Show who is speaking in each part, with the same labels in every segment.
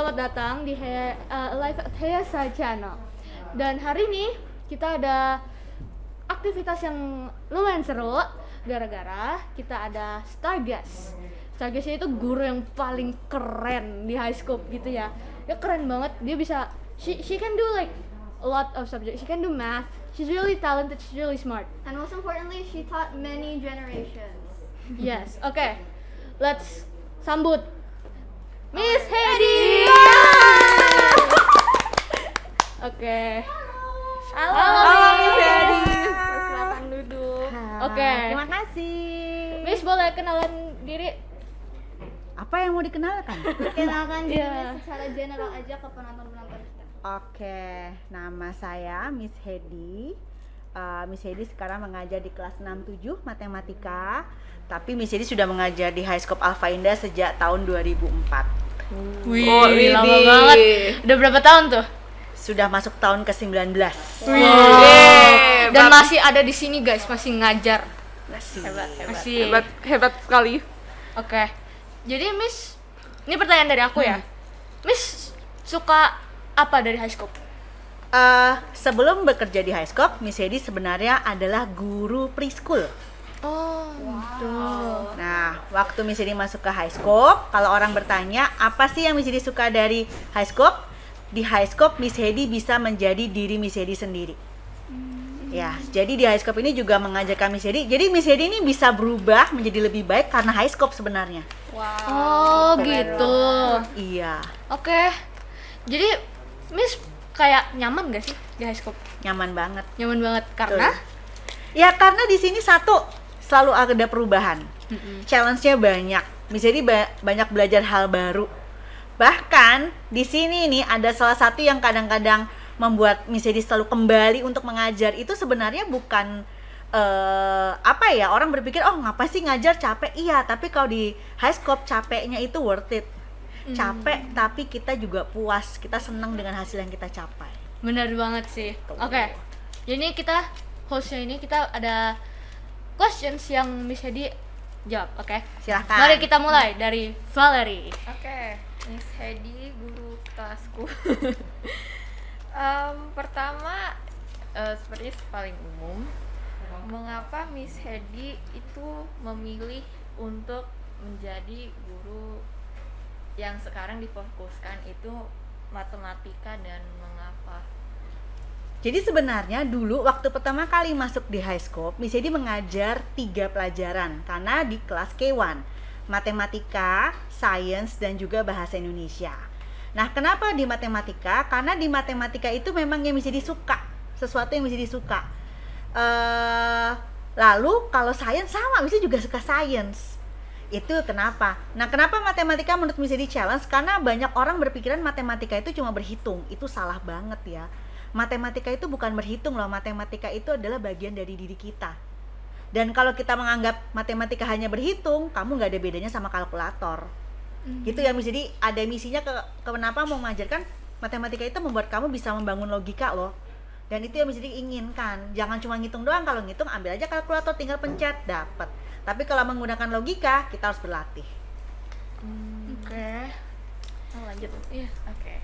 Speaker 1: selamat datang di Live at Heasa Channel. Dan hari ini kita ada aktivitas yang lumayan seru gara-gara kita ada Starguest. Starguest itu guru yang paling keren di high scope gitu ya. Dia keren banget, dia bisa she can do like a lot of subjects. She can do math. She's really talented, she's really smart.
Speaker 2: And most importantly, she taught many generations.
Speaker 1: Yes, okay. Let's sambut Miss Hedy. Oke.
Speaker 2: Halo,
Speaker 1: Miss Hedy.
Speaker 2: Silakan duduk.
Speaker 1: Oke.
Speaker 3: Terima kasih.
Speaker 1: Miss boleh kenalan diri?
Speaker 3: Apa yang mau dikenalkan?
Speaker 2: Kenalkan diri
Speaker 1: Iya.
Speaker 2: secara general aja ke penonton-penonton kita.
Speaker 3: Oke, nama saya Miss Hedy. Miss Hedy sekarang mengajar di kelas 6-7 matematika. Tapi Miss Hedy sudah mengajar di High Scope Alpha Indah sejak tahun 2004.
Speaker 1: Wih, lama banget. Udah berapa tahun tuh?
Speaker 3: Sudah masuk tahun ke-19.
Speaker 1: Dan masih ada di sini guys, masih ngajar. Masih
Speaker 4: hebat sekali.
Speaker 1: Oke. Jadi Miss, ini pertanyaan dari aku ya. Miss suka apa dari high scope?
Speaker 3: Sebelum bekerja di High Scope, Miss Hedy sebenarnya adalah guru preschool.
Speaker 1: Oh, gitu.
Speaker 3: Nah, waktu Miss Hedy masuk ke High Scope, kalau orang bertanya apa sih yang Miss Hedy suka dari High Scope? Di High Scope Miss Hedy bisa menjadi diri Miss Hedy sendiri. Ya, jadi di High Scope ini juga mengajarkan Miss Hedy. Jadi Miss Hedy ini bisa berubah menjadi lebih baik karena High Scope sebenarnya.
Speaker 1: Oh, gitu.
Speaker 3: Iya,
Speaker 1: Oke. Jadi Miss kayak nyaman gak sih di high scope?
Speaker 3: nyaman banget.
Speaker 1: Nyaman banget karena
Speaker 3: Ya karena di sini satu selalu ada perubahan. Challenge-nya banyak. Miss Hedy banyak belajar hal baru. Bahkan di sini nih ada salah satu yang kadang-kadang membuat Miss Hedy selalu kembali untuk mengajar. Itu sebenarnya bukan orang berpikir oh ngapa sih ngajar capek. Iya, tapi kalau di high scope capeknya itu worth it. Capek tapi kita juga puas, kita senang dengan hasil yang kita capai.
Speaker 1: benar banget sih. Oke. Jadi kita hostnya ini kita ada questions yang Miss Hedy jawab, oke?
Speaker 3: Silahkan.
Speaker 1: Mari kita mulai dari Valerie.
Speaker 4: Oke, Miss Hedy, guru kelasku. Pertama, sepertinya paling umum, mengapa Miss Hedy itu memilih untuk menjadi guru yang sekarang difokuskan itu matematika dan mengapa?
Speaker 3: Jadi sebenarnya dulu waktu pertama kali masuk di High Scope, Miss Hedy mengajar 3 pelajaran karena di kelas K1, matematika, sains, dan juga bahasa Indonesia. Nah, kenapa di matematika? Karena di matematika itu memang yang Miss Hedy suka, sesuatu yang Miss Hedy suka. Lalu kalau sains sama, Miss Hedy juga suka sains. Itu kenapa? Nah, kenapa matematika menurut Miss Hedy challenge? Karena banyak orang berpikiran matematika itu cuma berhitung. Itu salah banget ya. Matematika itu bukan berhitung loh. Matematika itu adalah bagian dari diri kita. Dan kalau kita menganggap matematika hanya berhitung, kamu nggak ada bedanya sama kalkulator. Gitu ya Miss Hedy, ada misinya kenapa mau mengajarkan matematika itu membuat kamu bisa membangun logika loh. Dan itu yang Miss Hedy inginkan. Jangan cuma ngitung doang. Kalau ngitung ambil aja kalkulator, tinggal pencet, dapat. Tapi kalau menggunakan logika, kita harus berlatih.
Speaker 1: Oke.
Speaker 4: Lanjut.
Speaker 1: Iya.
Speaker 4: Oke.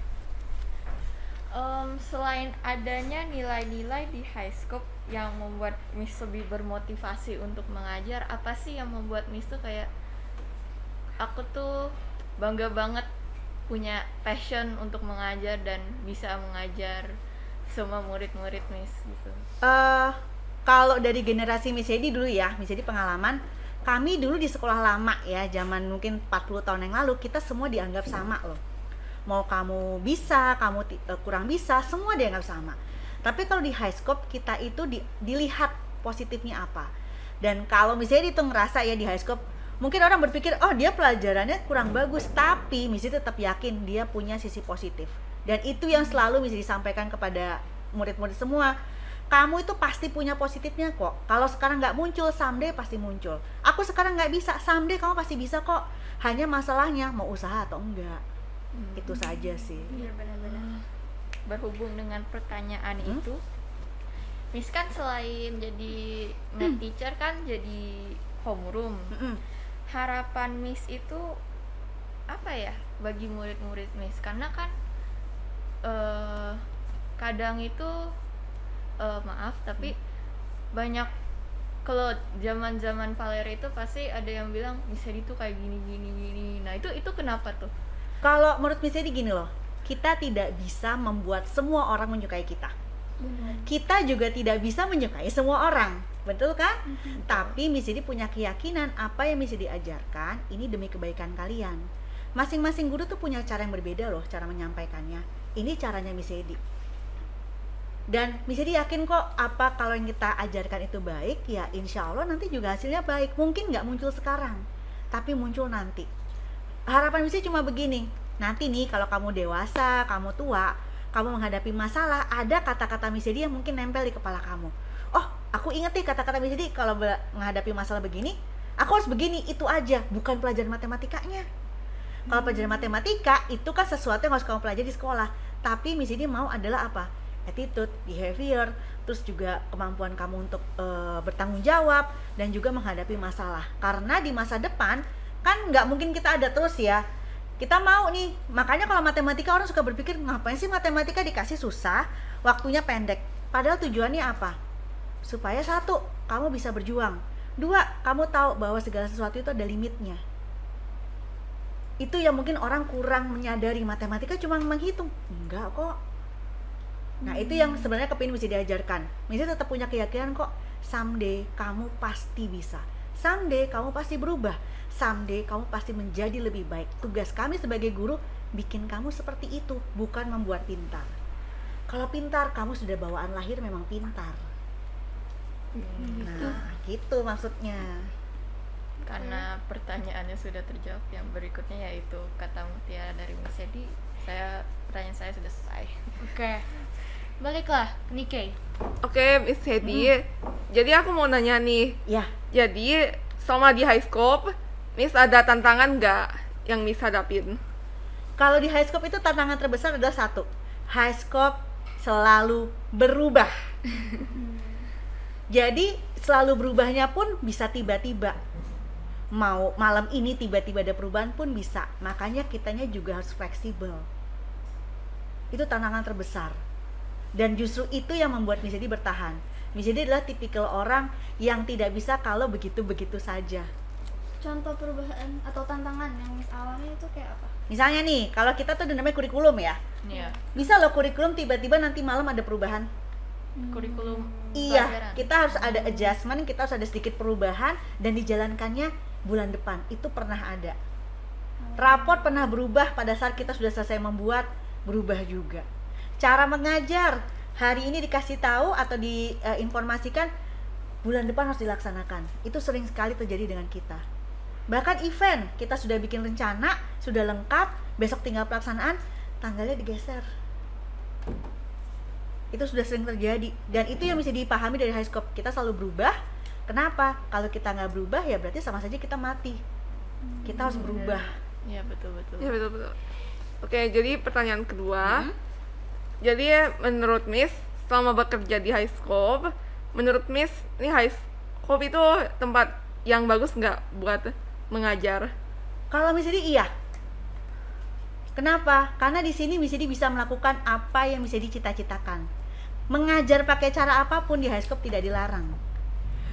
Speaker 4: Selain adanya nilai-nilai di high scope yang membuat Miss lebih bermotivasi untuk mengajar, apa sih yang membuat Miss tuh kayak aku tuh bangga banget punya passion untuk mengajar dan bisa mengajar semua murid-murid Miss gitu.
Speaker 3: Kalau dari generasi Miss Hedy dulu ya, Miss Hedy pengalaman, kami dulu di sekolah lama ya, zaman mungkin 40 tahun yang lalu, kita semua dianggap sama loh. Mau kamu bisa, kamu kurang bisa, semua dianggap sama. Tapi kalau di high scope, kita itu dilihat positifnya apa. Dan kalau Miss Hedy tuh ngerasa ya di high scope, mungkin orang berpikir, oh dia pelajarannya kurang bagus, tapi Miss Hedy tetap yakin dia punya sisi positif. Dan itu yang selalu Miss Hedy sampaikan kepada murid-murid semua. Kamu itu pasti punya positifnya kok. Kalau sekarang nggak muncul, someday pasti muncul. Aku sekarang nggak bisa, someday kamu pasti bisa kok. Hanya masalahnya mau usaha atau enggak. Itu saja sih.
Speaker 4: Iya benar-benar. Berhubung dengan pertanyaan itu, Miss kan selain jadi nge-teacher kan jadi homeroom. Harapan Miss itu apa ya bagi murid-murid Miss, karena kan kadang itu maaf tapi banyak, kalau zaman Valerie itu pasti ada yang bilang Miss Hedi tuh kayak gini. Nah itu kenapa tuh?
Speaker 3: Kalau menurut Miss Hedi gini loh, kita tidak bisa membuat semua orang menyukai kita. Kita juga tidak bisa menyukai semua orang, betul kan? Tapi Miss Hedi punya keyakinan apa yang Miss Hedi ajarkan ini demi kebaikan kalian. Masing-masing guru tuh punya cara yang berbeda loh cara menyampaikannya. Ini caranya Miss Hedi. Dan Miss Hedi yakin kok apa kalau yang kita ajarkan itu baik, ya insya Allah nanti juga hasilnya baik. Mungkin nggak muncul sekarang, tapi muncul nanti. Harapan Miss Hedi cuma begini, nanti nih kalau kamu dewasa, kamu tua, kamu menghadapi masalah, ada kata-kata Miss Hedi yang mungkin nempel di kepala kamu. Oh, aku inget nih kata-kata Miss Hedi kalau menghadapi masalah begini, aku harus begini, itu aja, bukan pelajaran matematikanya. Kalau pelajaran matematika itu kan sesuatu yang harus kamu pelajari di sekolah, tapi Miss Hedi mau adalah apa? Attitude, behavior, terus juga kemampuan kamu untuk bertanggung jawab dan juga menghadapi masalah. Karena di masa depan kan nggak mungkin kita ada terus ya. Kita mau nih, makanya kalau matematika orang suka berpikir ngapain sih matematika dikasih susah, waktunya pendek. Padahal tujuannya apa? Supaya satu, kamu bisa berjuang. Dua, kamu tahu bahwa segala sesuatu itu ada limitnya. Itu yang mungkin orang kurang menyadari, matematika cuma menghitung. Enggak kok. Nah itu yang sebenarnya kepingin bisa diajarkan. Misalnya tetap punya keyakinan kok, someday kamu pasti bisa, someday kamu pasti berubah, someday kamu pasti menjadi lebih baik. Tugas kami sebagai guru bikin kamu seperti itu, bukan membuat pintar. Kalau pintar, kamu sudah bawaan lahir memang pintar. Nah gitu maksudnya.
Speaker 4: Karena pertanyaannya sudah terjawab, yang berikutnya yaitu kata mutiara dari Miss Hedi. Pertanyaan saya sudah selesai.
Speaker 1: Oke. Baliklah ke Nikkei.
Speaker 5: Oke, Miss Hedi. Jadi aku mau nanya nih.
Speaker 3: Ya,
Speaker 5: Jadi selama di high scope, Miss ada tantangan nggak yang Miss hadapin?
Speaker 3: kalau di high scope itu tantangan terbesar adalah satu, high scope selalu berubah. Jadi selalu berubahnya pun bisa tiba-tiba. Mau malam ini tiba-tiba ada perubahan pun bisa. Makanya kitanya juga harus fleksibel. Itu tantangan terbesar. Dan justru itu yang membuat Miss Hedi bertahan. Miss Hedi adalah tipikal orang yang tidak bisa kalau begitu-begitu saja.
Speaker 2: Contoh perubahan atau tantangan yang Miss alami itu kayak apa?
Speaker 3: Misalnya nih, kalau kita tuh ada namanya kurikulum ya.
Speaker 4: Iya.
Speaker 3: Bisa loh kurikulum tiba-tiba nanti malam ada perubahan.
Speaker 4: Kurikulum
Speaker 3: Iya,
Speaker 4: pelajaran.
Speaker 3: kita harus ada adjustment, kita harus ada sedikit perubahan dan dijalankannya bulan depan. Itu pernah ada. Raport pernah berubah pada saat kita sudah selesai membuat, berubah juga. Cara mengajar, hari ini dikasih tahu atau diinformasikan bulan depan harus dilaksanakan. Itu sering sekali terjadi dengan kita. Bahkan event, kita sudah bikin rencana, sudah lengkap, besok tinggal pelaksanaan, tanggalnya digeser. Itu sudah sering terjadi, dan itu yang bisa dipahami dari high scope. Kita selalu berubah. Kenapa? Kalau kita nggak berubah ya berarti sama saja kita mati. Kita harus berubah.
Speaker 4: Iya betul.
Speaker 5: Ya betul. Oke, jadi pertanyaan kedua. Jadi menurut Miss, selama bekerja di high scope, menurut Miss, ini high scope itu tempat yang bagus nggak buat mengajar?
Speaker 3: Kalau Miss Hedi iya. Kenapa? Karena di sini Miss Hedi bisa melakukan apa yang Miss Hedi cita-citakan. Mengajar pakai cara apapun di high scope tidak dilarang.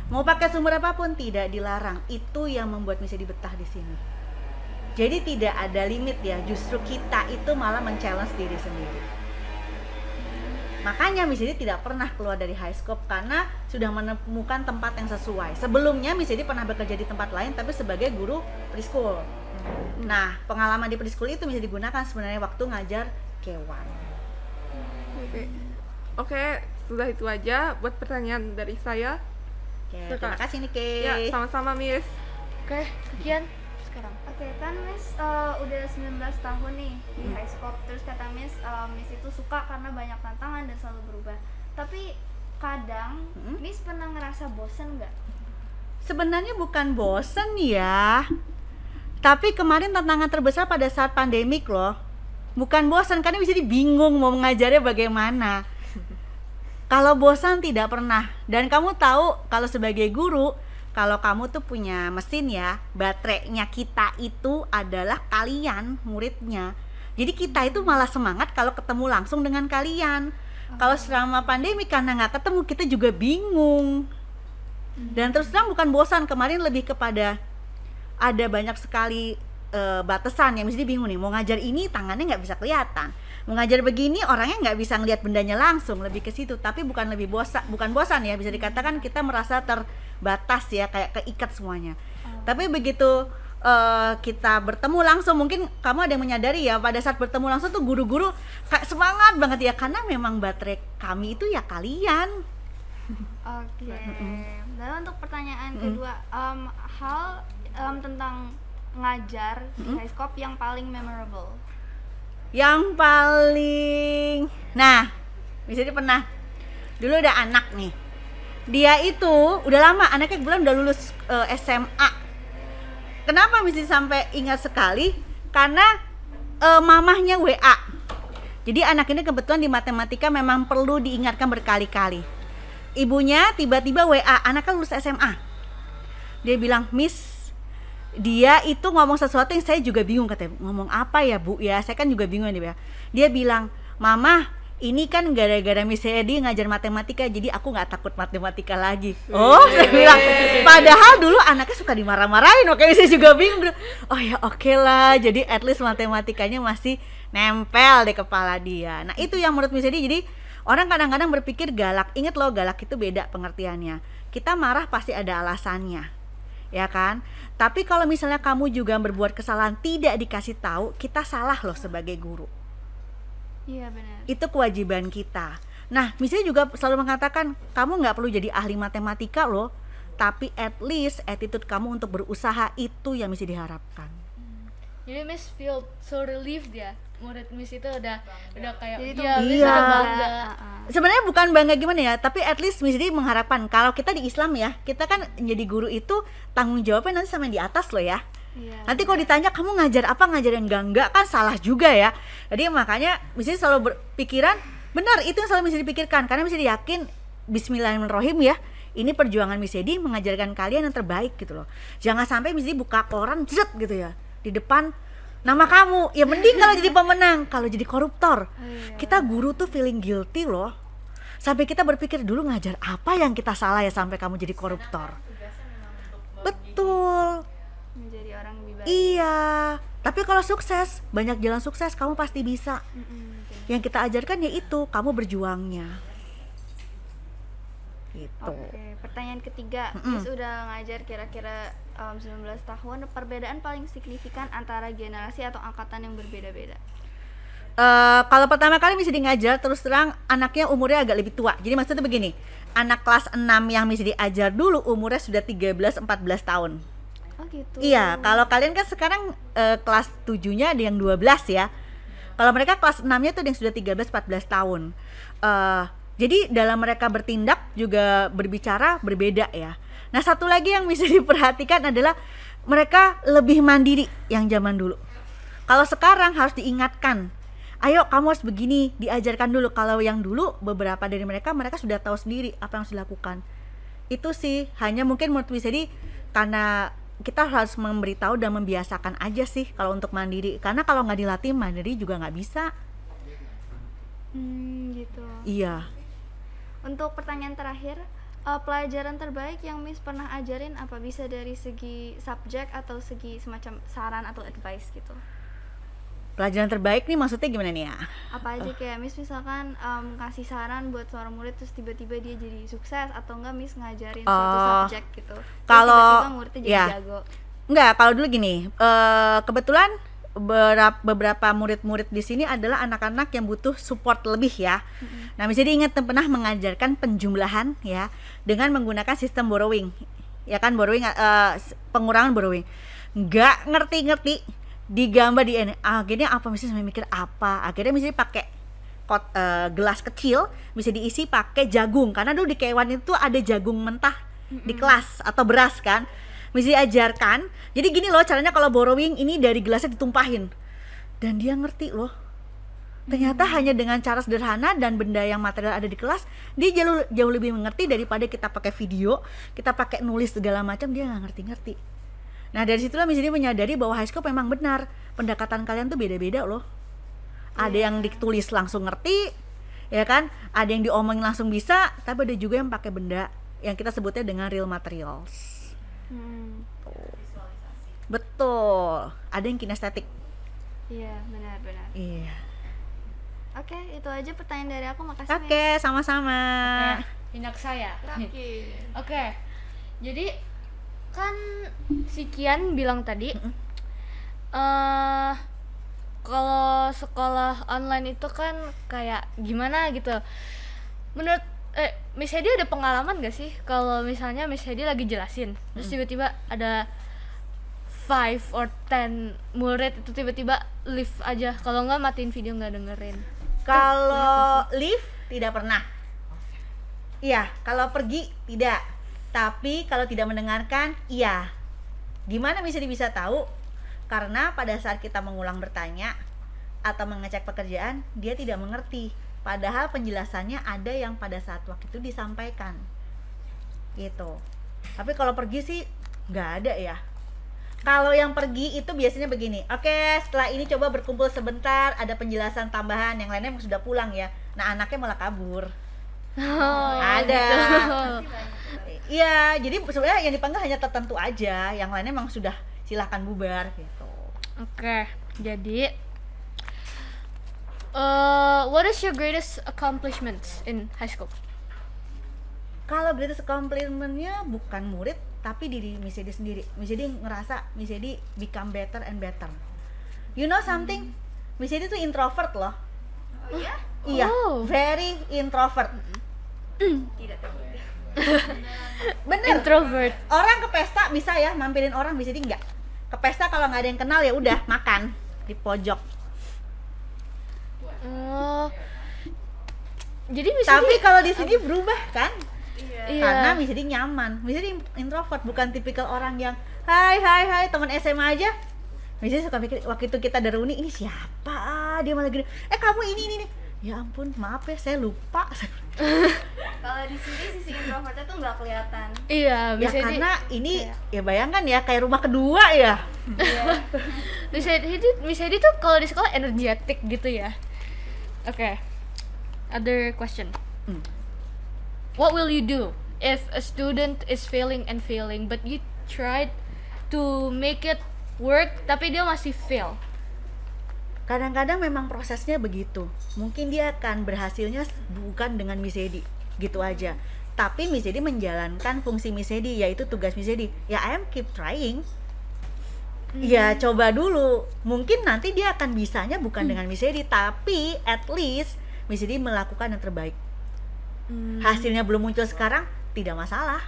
Speaker 3: Mau pakai sumber apapun tidak dilarang. Itu yang membuat Miss Hedi betah di sini. Jadi tidak ada limit ya. Justru kita itu malah men-challenge diri sendiri. Makanya Miss Hedi tidak pernah keluar dari high scope karena sudah menemukan tempat yang sesuai. Sebelumnya Miss Hedi pernah bekerja di tempat lain tapi sebagai guru preschool. Nah, pengalaman di preschool itu bisa digunakan sebenarnya waktu ngajar K1.
Speaker 5: Oke, sudah itu aja buat pertanyaan dari saya.
Speaker 3: Oke, terima kasih Nike.
Speaker 5: Ya, sama-sama Miss.
Speaker 1: Oke, Kian sekarang.
Speaker 2: Oke, kan Miss udah 19 tahun nih di high scope. Terus kata Miss, Miss itu suka karena banyak tantangan dan selalu berubah. Tapi kadang Miss pernah ngerasa bosen nggak?
Speaker 3: Sebenarnya bukan bosen ya. Tapi kemarin tantangan terbesar pada saat pandemik loh. Bukan bosan, karena bisa bingung mau mengajarnya bagaimana. Kalau bosan tidak pernah. Dan kamu tahu kalau sebagai guru, kalau kamu tuh punya mesin ya, baterainya kita itu adalah kalian muridnya. Jadi kita itu malah semangat kalau ketemu langsung dengan kalian. Kalau selama pandemi karena nggak ketemu kita juga bingung. Dan terus terang bukan bosan, kemarin lebih kepada ada banyak sekali batasan yang mesti bingung nih, mau ngajar ini tangannya nggak bisa kelihatan, mau ngajar begini orangnya nggak bisa ngelihat bendanya langsung, lebih ke situ. Tapi bukan bosan ya, bisa dikatakan kita merasa terbatas ya, kayak keikat semuanya. Tapi begitu kita bertemu langsung, mungkin kamu ada yang menyadari ya, pada saat bertemu langsung tuh guru-guru kayak semangat banget ya, karena memang baterai kami itu ya kalian.
Speaker 2: Oke. Lalu untuk pertanyaan kedua, hal tentang ngajar di Highscope yang paling memorable.
Speaker 3: Yang paling, nah, misalnya pernah dulu ada anak nih, dia itu udah lama, anaknya kebetulan udah lulus SMA. Kenapa mesti sampai ingat sekali? Karena mamahnya WA. Jadi anak ini kebetulan di matematika memang perlu diingatkan berkali-kali. Ibunya tiba-tiba WA, anaknya lulus SMA. Dia bilang, "Miss, dia itu ngomong sesuatu yang saya juga bingung," katanya. "Ngomong apa ya Bu ya? Saya kan juga bingung." Dia bilang, "Mama, ini kan gara-gara Miss Edi ngajar matematika, jadi aku nggak takut matematika lagi." Oh, saya bilang, padahal dulu anaknya suka dimarah-marahin. Oke, saya juga bingung. Oh ya oke lah, jadi at least matematikanya masih nempel di kepala dia. Nah itu yang menurut Miss Edi. Jadi orang kadang-kadang berpikir galak. Ingat loh, galak itu beda pengertiannya. Kita marah pasti ada alasannya, ya kan? Tapi kalau misalnya kamu juga berbuat kesalahan tidak dikasih tahu, kita salah loh sebagai guru.
Speaker 2: Iya benar.
Speaker 3: Itu kewajiban kita. Nah, misalnya juga selalu mengatakan kamu nggak perlu jadi ahli matematika loh, tapi at least attitude kamu untuk berusaha itu yang mesti diharapkan.
Speaker 1: Jadi Miss feel so relieved ya, murid Miss itu udah kayak
Speaker 2: Jadi itu
Speaker 1: ya Miss
Speaker 3: iya.
Speaker 1: udah bangga.
Speaker 3: Sebenarnya bukan bangga gimana ya, tapi at least mesti mengharapkan kalau kita di Islam ya, kita kan jadi guru itu tanggung jawabnya nanti sama yang di atas loh ya.
Speaker 2: Iya.
Speaker 3: Nanti kalau ditanya kamu ngajar apa, ngajar yang enggak kan salah juga ya. Jadi makanya mesti selalu berpikiran benar, itu yang selalu mesti dipikirkan, karena mesti yakin bismillahirrahmanirrahim ya. Ini perjuangan Miss Edi mengajarkan kalian yang terbaik gitu loh. Jangan sampai mesti buka koran jret gitu ya, di depan nama kamu. Ya mending kalau jadi pemenang, kalau jadi koruptor. Kita guru tuh feeling guilty loh. Sampai kita berpikir dulu ngajar apa yang kita salah ya sampai kamu jadi koruptor. Betul.
Speaker 2: Menjadi orang lebih baik.
Speaker 3: Iya. Tapi kalau sukses, banyak jalan sukses, kamu pasti bisa. Yang kita ajarkan yaitu kamu berjuangnya. Gitu.
Speaker 2: Oke, pertanyaan ketiga, Miss udah ngajar kira-kira 19 tahun, perbedaan paling signifikan antara generasi atau angkatan yang berbeda-beda?
Speaker 3: Kalau pertama kali Miss Edi ngajar, terus terang anaknya umurnya agak lebih tua. Jadi maksudnya begini, anak kelas 6 yang Miss Edi ajar dulu umurnya sudah 13-14 tahun.
Speaker 2: Oh gitu.
Speaker 3: Iya, kalau kalian kan sekarang kelas 7-nya ada yang 12 ya. Kalau mereka kelas 6-nya tuh ada yang sudah 13-14 tahun. Jadi dalam mereka bertindak juga berbicara berbeda ya. Nah satu lagi yang bisa diperhatikan adalah mereka lebih mandiri yang zaman dulu. Kalau sekarang harus diingatkan, ayo kamu harus begini, diajarkan dulu. Kalau yang dulu beberapa dari mereka sudah tahu sendiri apa yang harus dilakukan. Itu sih hanya mungkin menurut Miss Edi karena kita harus memberitahu dan membiasakan aja sih kalau untuk mandiri. Karena kalau nggak dilatih mandiri juga nggak bisa.
Speaker 2: Gitu.
Speaker 3: Iya.
Speaker 2: Untuk pertanyaan terakhir, pelajaran terbaik yang Miss pernah ajarin apa, bisa dari segi subjek atau segi semacam saran atau advice gitu?
Speaker 3: Pelajaran terbaik nih maksudnya gimana nih ya?
Speaker 2: Apa aja kayak Miss misalkan kasih saran buat seorang murid terus tiba-tiba dia jadi sukses, atau enggak Miss ngajarin suatu subjek gitu. Terus
Speaker 3: Kalau
Speaker 2: tiba-tiba muridnya jadi
Speaker 3: ya.
Speaker 2: jago.
Speaker 3: Enggak, kalau dulu gini, kebetulan beberapa murid-murid di sini adalah anak-anak yang butuh support lebih ya. Nah, misalnya ingat pernah mengajarkan penjumlahan ya dengan menggunakan sistem borrowing. Ya kan, borrowing, pengurangan borrowing. Enggak ngerti-ngerti, digambar di ini. Akhirnya apa, misalnya saya mikir apa? Akhirnya misalnya pakai gelas kecil bisa diisi pakai jagung, karena dulu di K1 itu ada jagung mentah di kelas atau beras kan. Mesti diajarkan. Jadi gini loh caranya kalau borrowing, ini dari gelasnya ditumpahin. Dan dia ngerti loh. Ternyata hanya dengan cara sederhana dan benda yang material ada di kelas, dia jauh lebih mengerti daripada kita pakai video, kita pakai nulis segala macam, dia nggak ngerti-ngerti. Nah dari situlah Miss Edi menyadari bahwa Highscope memang benar, pendekatan kalian tuh beda-beda loh. Ada yang ditulis langsung ngerti, ya kan? Ada yang diomongin langsung bisa, tapi ada juga yang pakai benda yang kita sebutnya dengan real materials. Betul. Ada yang kinestetik.
Speaker 2: Iya, benar-benar.
Speaker 3: Iya.
Speaker 2: Oke, itu aja pertanyaan dari aku. Makasih.
Speaker 3: Oke, sama-sama.
Speaker 1: Minyak saya.
Speaker 5: Oke.
Speaker 1: Oke. Jadi kan si Kian bilang tadi kalau sekolah online itu kan kayak gimana gitu. Menurut Miss Hedi ada pengalaman gak sih kalau misalnya Miss Hedi lagi jelasin terus tiba-tiba ada 5 or 10 murid itu tiba-tiba leave aja, kalau nggak matiin video nggak dengerin?
Speaker 3: Kalau leave tidak pernah. Iya, kalau pergi tidak. Tapi kalau tidak mendengarkan, iya. Gimana bisa tahu? Karena pada saat kita mengulang bertanya atau mengecek pekerjaan, dia tidak mengerti. Padahal penjelasannya ada yang pada saat waktu itu disampaikan. Gitu. Tapi kalau pergi sih nggak ada ya. Kalau yang pergi itu biasanya begini, oke, setelah ini coba berkumpul sebentar, ada penjelasan tambahan, yang lainnya sudah pulang ya. Nah anaknya malah kabur. Ada. Iya, jadi sebenarnya yang dipanggil hanya tertentu aja, yang lainnya memang sudah silahkan bubar gitu.
Speaker 1: Oke, jadi what is your greatest accomplishments in high school?
Speaker 3: Kalau greatest accomplishment-nya bukan murid, tapi diri Miss Edi sendiri. Miss Edi ngerasa Miss Edi become better and better. You know something? Miss Edi tuh introvert loh.
Speaker 2: Oh iya?
Speaker 3: Iya,
Speaker 1: Oh.
Speaker 3: very introvert.
Speaker 2: Tidak tahu.
Speaker 3: Bener.
Speaker 1: Introvert.
Speaker 3: Orang ke pesta bisa ya mampirin orang, Miss Edi enggak. Ke pesta kalau nggak ada yang kenal ya udah makan di pojok.
Speaker 1: Jadi Miss
Speaker 3: Tapi
Speaker 1: Hedi
Speaker 3: kalau di sini berubah kan?
Speaker 1: iya.
Speaker 3: Karena Miss Edi nyaman. Miss Edi introvert, bukan tipikal orang yang hai teman SMA aja. Miss Edi suka mikir waktu itu kita dari uni, ini siapa? Dia malah gini, kamu ini. Ya ampun, maaf ya, saya lupa.
Speaker 2: Kalau di sini sisi introvertnya tuh nggak kelihatan.
Speaker 1: Iya,
Speaker 3: Ya
Speaker 1: Miss Hedi.
Speaker 3: karena ini ya bayangkan ya kayak rumah kedua ya.
Speaker 1: Miss Hedi tuh kalau di sekolah energetik gitu ya. Oke. Other question. What will you do if a student is failing but you tried to make it work tapi dia masih fail?
Speaker 3: Kadang-kadang memang prosesnya begitu. Mungkin dia akan berhasilnya bukan dengan Miss Edi, gitu aja. Tapi Miss Edi menjalankan fungsi Miss Edi, yaitu tugas Miss Edi. Ya I am keep trying. Ya coba dulu. Mungkin nanti dia akan bisanya bukan dengan Miss Edi, tapi at least Miss Edi melakukan yang terbaik. Hasilnya belum muncul sekarang, tidak masalah.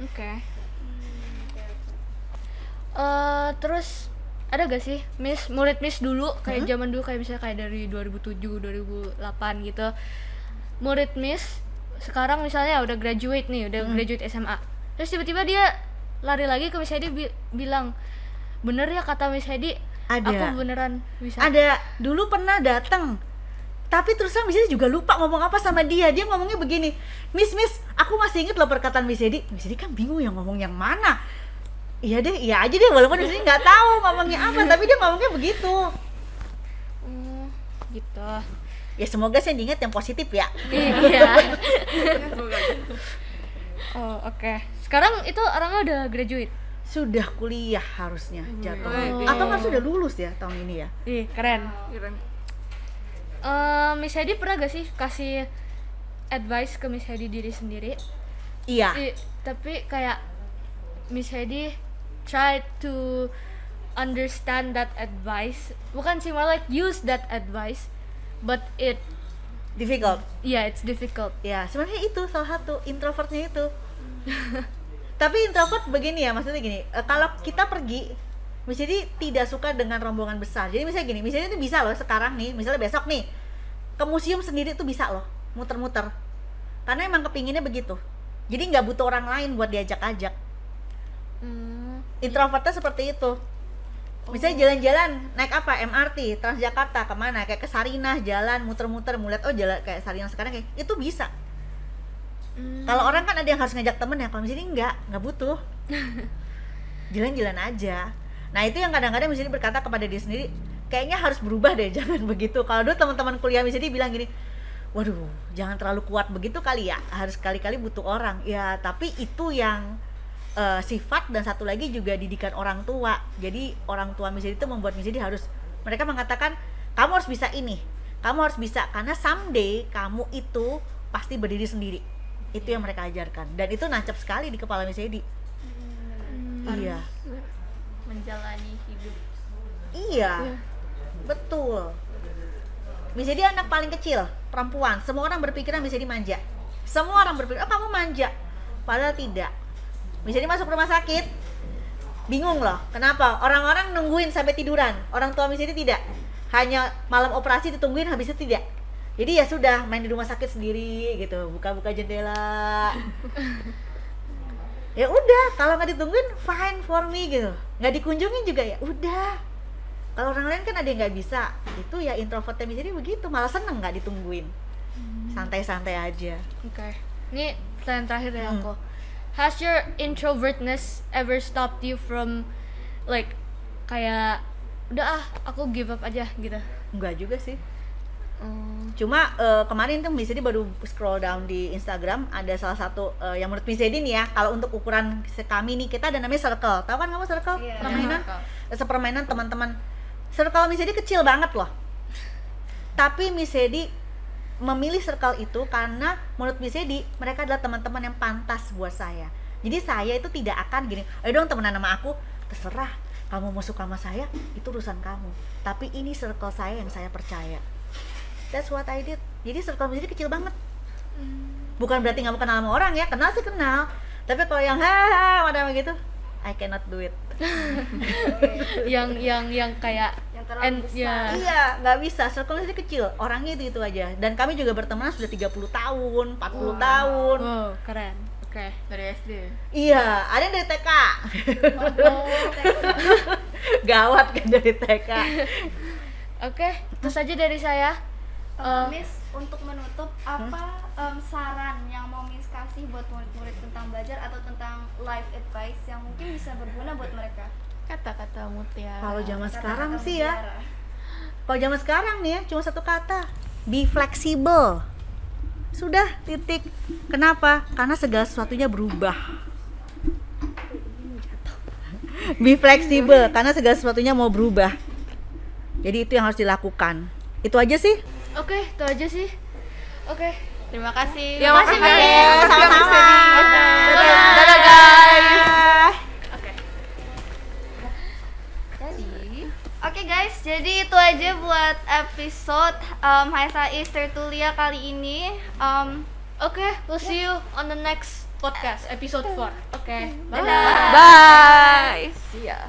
Speaker 1: Oke. Terus ada gak sih murid Miss dulu kayak zaman dulu kayak misalnya kayak dari 2007, 2008 gitu. Murid Miss sekarang misalnya udah graduate nih, udah graduate SMA. Terus tiba-tiba dia lari lagi ke Miss Hedi bilang, "Bener ya kata Miss Hedi,
Speaker 3: Ada.
Speaker 1: aku beneran bisa."
Speaker 3: Ada, dulu pernah datang. Tapi terus terang Miss Edi juga lupa ngomong apa sama dia. Dia ngomongnya begini, Miss, aku masih inget loh perkataan Miss Edi. Miss Edi kan bingung ya ngomong yang mana. Iya deh, iya aja deh, walaupun Miss Edi nggak tahu ngomongnya apa, tapi dia ngomongnya begitu.
Speaker 1: Gitu.
Speaker 3: Ya semoga saya diingat yang positif ya.
Speaker 1: Iya.
Speaker 5: Semoga aja.
Speaker 1: Oh, oke. Sekarang itu orangnya udah graduate.
Speaker 3: Sudah kuliah harusnya jatuh.
Speaker 5: Oh.
Speaker 3: Atau nggak sudah lulus ya tahun ini ya?
Speaker 1: Ih, keren.
Speaker 5: Keren.
Speaker 1: Miss Hedi pernah gak sih kasih advice ke Miss Hedi diri sendiri?
Speaker 3: Iya.
Speaker 1: Tapi kayak Miss Hedi try to understand that advice, bukan sih, more like use that advice, but
Speaker 3: Difficult.
Speaker 1: it's difficult.
Speaker 3: Ya sebenarnya itu salah satu introvertnya itu. Tapi introvert begini ya, maksudnya gini, kalau kita pergi, misalnya tidak suka dengan rombongan besar. Jadi misalnya gini, misalnya itu bisa loh sekarang nih, misalnya besok nih ke museum sendiri tuh bisa loh muter-muter. Karena emang kepinginnya begitu. Jadi nggak butuh orang lain buat diajak-ajak. Introvertnya seperti itu. Misalnya jalan-jalan naik apa? MRT, Transjakarta kemana? Kayak ke Sarinah jalan muter-muter, mulai oh jalan kayak Sarinah sekarang kayak itu bisa. Kalau orang kan ada yang harus ngajak temen ya, kalau misalnya nggak butuh. Jalan-jalan aja. Nah itu yang kadang-kadang misalnya berkata kepada diri sendiri, kayaknya harus berubah deh, jangan begitu. Kalau dulu teman-teman kuliah misalnya bilang gini, waduh jangan terlalu kuat begitu kali ya, harus kali-kali butuh orang. Ya tapi itu yang sifat, dan satu lagi juga didikan orang tua. Jadi orang tua misalnya itu membuat misalnya harus, mereka mengatakan kamu harus bisa ini, kamu harus bisa, karena someday kamu itu pasti berdiri sendiri. Itu yang mereka ajarkan, dan itu nancap sekali di kepala misalnya. Iya,
Speaker 4: menjalani hidup.
Speaker 3: iya, betul. Misalnya dia anak paling kecil, perempuan, semua orang berpikiran misalnya manja. Semua orang berpikir, oh kamu manja, padahal tidak. Misalnya masuk rumah sakit, bingung loh, kenapa? Orang-orang nungguin sampai tiduran, orang tua misalnya tidak. Hanya malam operasi ditungguin, habis itu tidak. Jadi ya sudah, main di rumah sakit sendiri gitu, buka-buka jendela. Ya udah, kalau nggak ditungguin fine for me gitu, nggak dikunjungin juga ya udah. Kalau orang lain kan ada yang nggak bisa, itu ya introvertnya misalnya begitu, malah seneng nggak ditungguin, santai-santai aja.
Speaker 1: Oke. Ini pertanyaan terakhir dari aku. Has your introvertness ever stopped you from like kayak udah aku give up aja gitu?
Speaker 3: Enggak juga sih. Cuma kemarin tuh Miss Edi baru scroll down di Instagram, ada salah satu yang menurut Miss Edi nih ya, kalau untuk ukuran kami nih, kita ada namanya circle. Tahu kan kamu circle?
Speaker 2: Iya.
Speaker 3: Permainan. Sepermainan teman-teman. Circle Miss Edi kecil banget loh. Tapi Miss Edi memilih circle itu karena menurut Miss Edi mereka adalah teman-teman yang pantas buat saya. Jadi saya itu tidak akan gini, ayo dong temenan sama aku, terserah kamu mau suka sama saya, itu urusan kamu. Tapi ini circle saya yang saya percaya. That's what I did. Jadi circle Miss Edi kecil banget. Bukan berarti nggak mau kenal sama orang ya, kenal sih kenal. Tapi kalau yang macam gitu, I cannot do it.
Speaker 1: yang kayak
Speaker 2: yang terlalu besar.
Speaker 3: Iya, nggak bisa. Circle Miss Edi kecil, orangnya itu aja. Dan kami juga berteman sudah 30 tahun, 40 tahun.
Speaker 1: wow, keren. Oke.
Speaker 4: Dari SD.
Speaker 3: Iya, ada yang dari TK. Gawat kan dari TK.
Speaker 1: Oke, itu saja dari saya.
Speaker 2: Miss, untuk menutup apa saran yang mau Miss kasih buat murid-murid tentang belajar atau tentang life advice yang mungkin bisa berguna buat mereka?
Speaker 4: Kata-kata mutiara.
Speaker 3: Kalau zaman sekarang
Speaker 2: Kata-kata
Speaker 3: sih ya,
Speaker 2: mutiara.
Speaker 3: kalau zaman sekarang nih ya, cuma satu kata, be flexible. Sudah, titik. Kenapa? Karena segala sesuatunya berubah. Be flexible, karena segala sesuatunya mau berubah. Jadi itu yang harus dilakukan. Itu aja sih.
Speaker 1: Oke, itu aja sih. Oke.
Speaker 4: Terima kasih.
Speaker 5: Ya, makasih guys.
Speaker 3: Sama-sama.
Speaker 5: Dadah guys.
Speaker 2: Oke guys, jadi itu aja buat episode Haisa Easter Tulia kali ini.
Speaker 1: Oke, we'll see you on the next podcast episode 4. Oke. Bye.
Speaker 5: Bye.
Speaker 4: See ya.